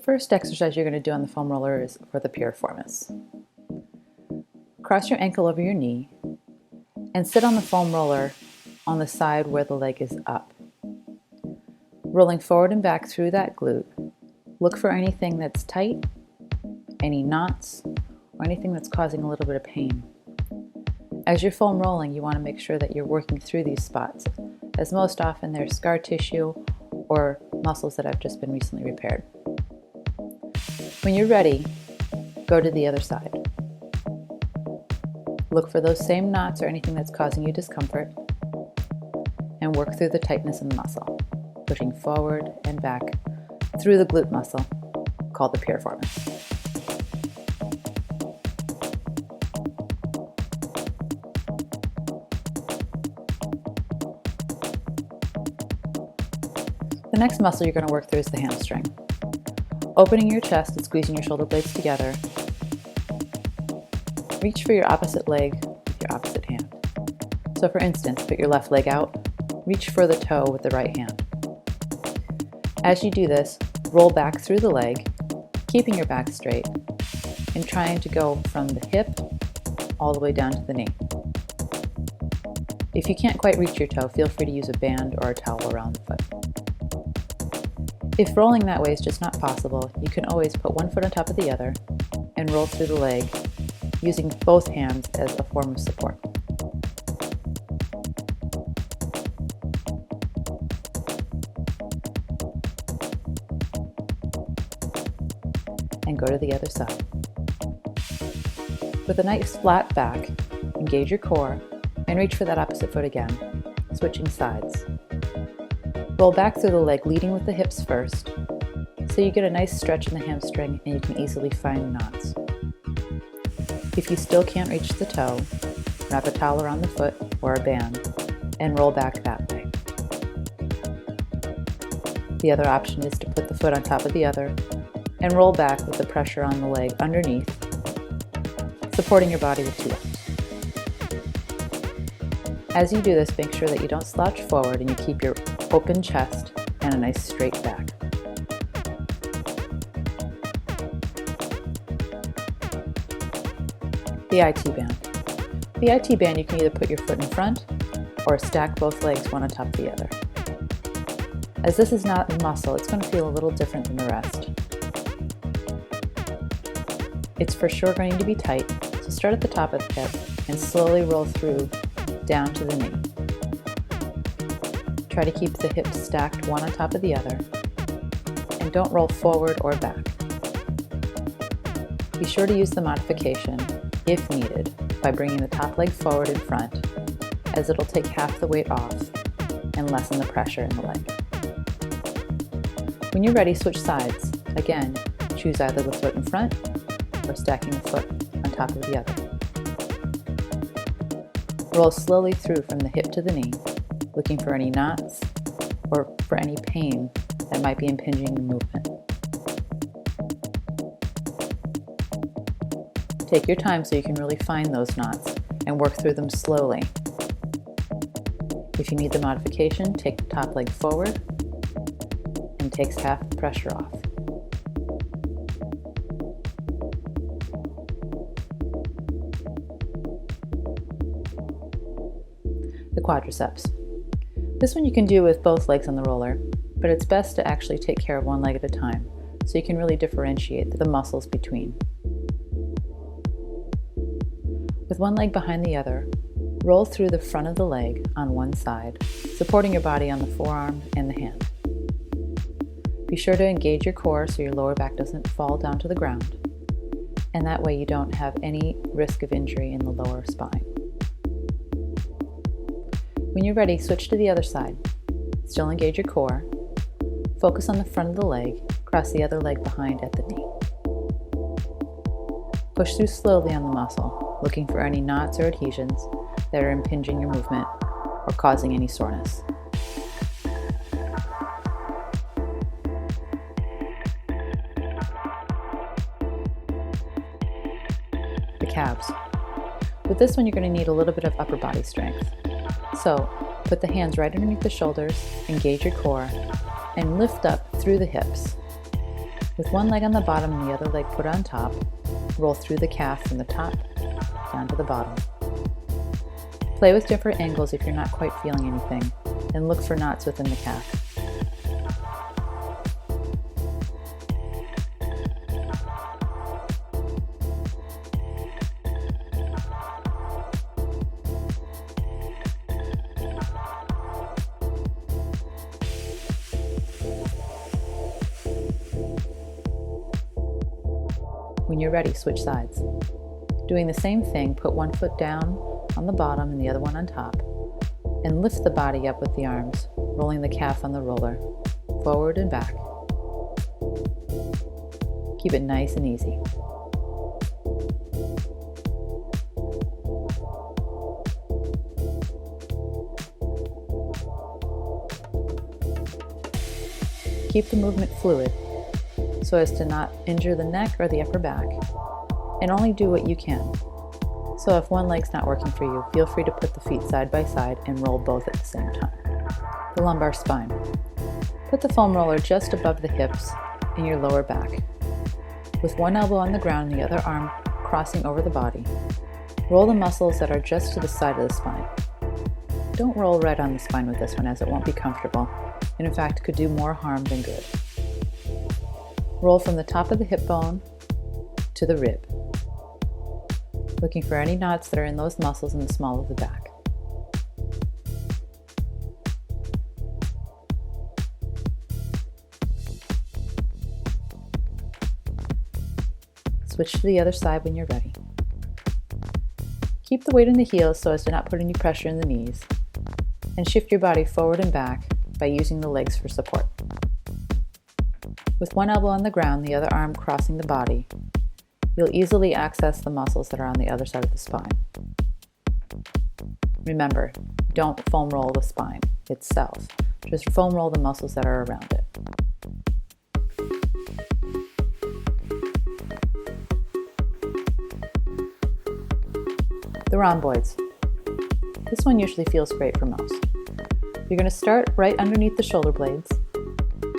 first exercise you're going to do on the foam roller is for the piriformis. Cross your ankle over your knee and sit on the foam roller on the side where the leg is up. Rolling forward and back through that glute, look for anything that's tight, any knots, or anything that's causing a little bit of pain. As you're foam rolling, you want to make sure that you're working through these spots, as most often they're scar tissue or muscles that have just been recently repaired. When you're ready, go to the other side. Look for those same knots or anything that's causing you discomfort, and work through the tightness in the muscle, pushing forward and back through the glute muscle, called the piriformis. The next muscle you're going to work through is the hamstring. Opening your chest and squeezing your shoulder blades together, reach for your opposite leg with your opposite hand. So for instance, put your left leg out, reach for the toe with the right hand. As you do this, roll back through the leg, keeping your back straight, and trying to go from the hip all the way down to the knee. If you can't quite reach your toe, feel free to use a band or a towel around the foot. If rolling that way is just not possible, you can always put one foot on top of the other and roll through the leg, using both hands as a form of support. And go to the other side. With a nice flat back, engage your core and reach for that opposite foot again, switching sides. Roll back through the leg, leading with the hips first, so you get a nice stretch in the hamstring and you can easily find knots. If you still can't reach the toe, wrap a towel around the foot or a band and roll back that way. The other option is to put the foot on top of the other and roll back with the pressure on the leg underneath, supporting your body with two arms. As you do this, make sure that you don't slouch forward and you keep your open chest and a nice straight back. The IT band. The IT band, you can either put your foot in front or stack both legs one on top of the other. As this is not muscle, it's going to feel a little different than the rest. It's for sure going to be tight, so start at the top of the hip and slowly roll through down to the knee. Try to keep the hips stacked one on top of the other, and don't roll forward or back. Be sure to use the modification, if needed, by bringing the top leg forward in front, as it'll take half the weight off and lessen the pressure in the leg. When you're ready, switch sides. Again, choose either the foot in front or stacking the foot on top of the other. Roll slowly through from the hip to the knee, looking for any knots or for any pain that might be impinging the movement. Take your time so you can really find those knots and work through them slowly. If you need the modification, take the top leg forward and takes half the pressure off. The quadriceps. This one you can do with both legs on the roller, but it's best to actually take care of one leg at a time so you can really differentiate the muscles between. With one leg behind the other, roll through the front of the leg on one side, supporting your body on the forearm and the hand. Be sure to engage your core so your lower back doesn't fall down to the ground, and that way you don't have any risk of injury in the lower spine. When you're ready, switch to the other side. Still engage your core. Focus on the front of the leg, cross the other leg behind at the knee. Push through slowly on the muscle, looking for any knots or adhesions that are impinging your movement or causing any soreness. The calves. With this one, you're going to need a little bit of upper body strength. So, put the hands right underneath the shoulders, engage your core, and lift up through the hips. With one leg on the bottom and the other leg put on top, roll through the calf from the top down to the bottom. Play with different angles if you're not quite feeling anything, and look for knots within the calf. When you're ready, switch sides. Doing the same thing, put one foot down on the bottom and the other one on top, and lift the body up with the arms, rolling the calf on the roller, forward and back. Keep it nice and easy. Keep the movement fluid so as to not injure the neck or the upper back, and only do what you can. So if one leg's not working for you, feel free to put the feet side by side and roll both at the same time. The lumbar spine. Put the foam roller just above the hips in your lower back. With one elbow on the ground and the other arm crossing over the body, roll the muscles that are just to the side of the spine. Don't roll right on the spine with this one, as it won't be comfortable, and in fact could do more harm than good. Roll from the top of the hip bone to the rib, looking for any knots that are in those muscles in the small of the back. Switch to the other side when you're ready. Keep the weight in the heels so as to not put any pressure in the knees, and shift your body forward and back by using the legs for support. With one elbow on the ground, the other arm crossing the body, you'll easily access the muscles that are on the other side of the spine. Remember, don't foam roll the spine itself. Just foam roll the muscles that are around it. The rhomboids. This one usually feels great for most. You're going to start right underneath the shoulder blades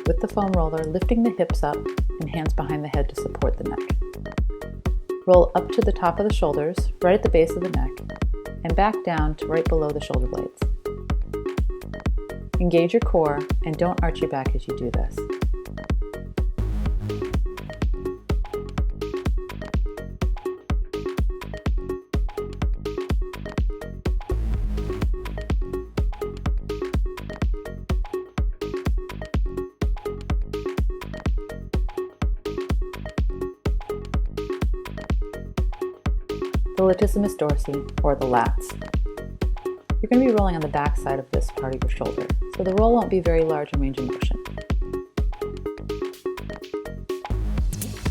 with the foam roller, lifting the hips up and hands behind the head to support the neck. Roll up to the top of the shoulders, right at the base of the neck, and back down to right below the shoulder blades. Engage your core and don't arch your back as you do this. The latissimus dorsi, or the lats. You're going to be rolling on the back side of this part of your shoulder, so the roll won't be very large in range of motion.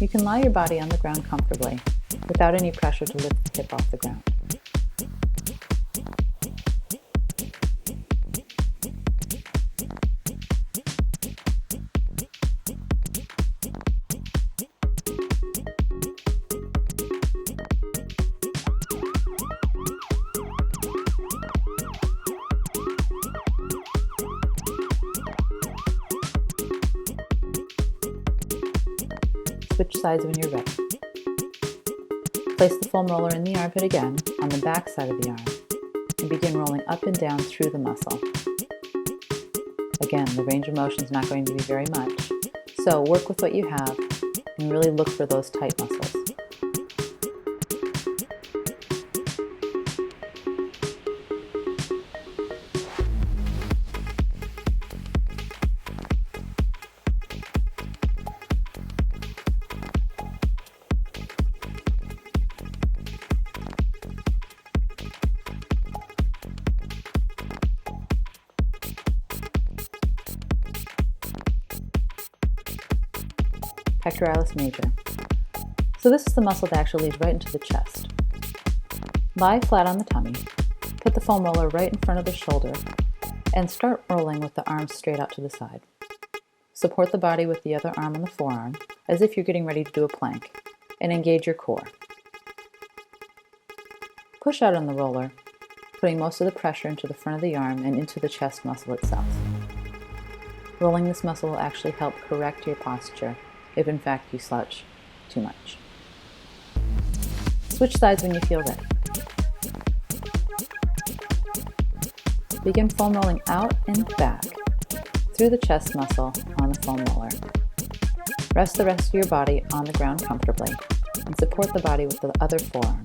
You can lie your body on the ground comfortably, without any pressure to lift the hip off the ground. Switch sides when you're ready. Place the foam roller in the armpit again on the back side of the arm and begin rolling up and down through the muscle. Again, the range of motion is not going to be very much, so work with what you have and really look for those tight muscles. Pectoralis major. So this is the muscle that actually leads right into the chest. Lie flat on the tummy, put the foam roller right in front of the shoulder, and start rolling with the arms straight out to the side. Support the body with the other arm on the forearm, as if you're getting ready to do a plank, and engage your core. Push out on the roller, putting most of the pressure into the front of the arm and into the chest muscle itself. Rolling this muscle will actually help correct your posture if in fact you slouch too much. Switch sides when you feel ready. Begin foam rolling out and back through the chest muscle on the foam roller. Rest the rest of your body on the ground comfortably and support the body with the other forearm.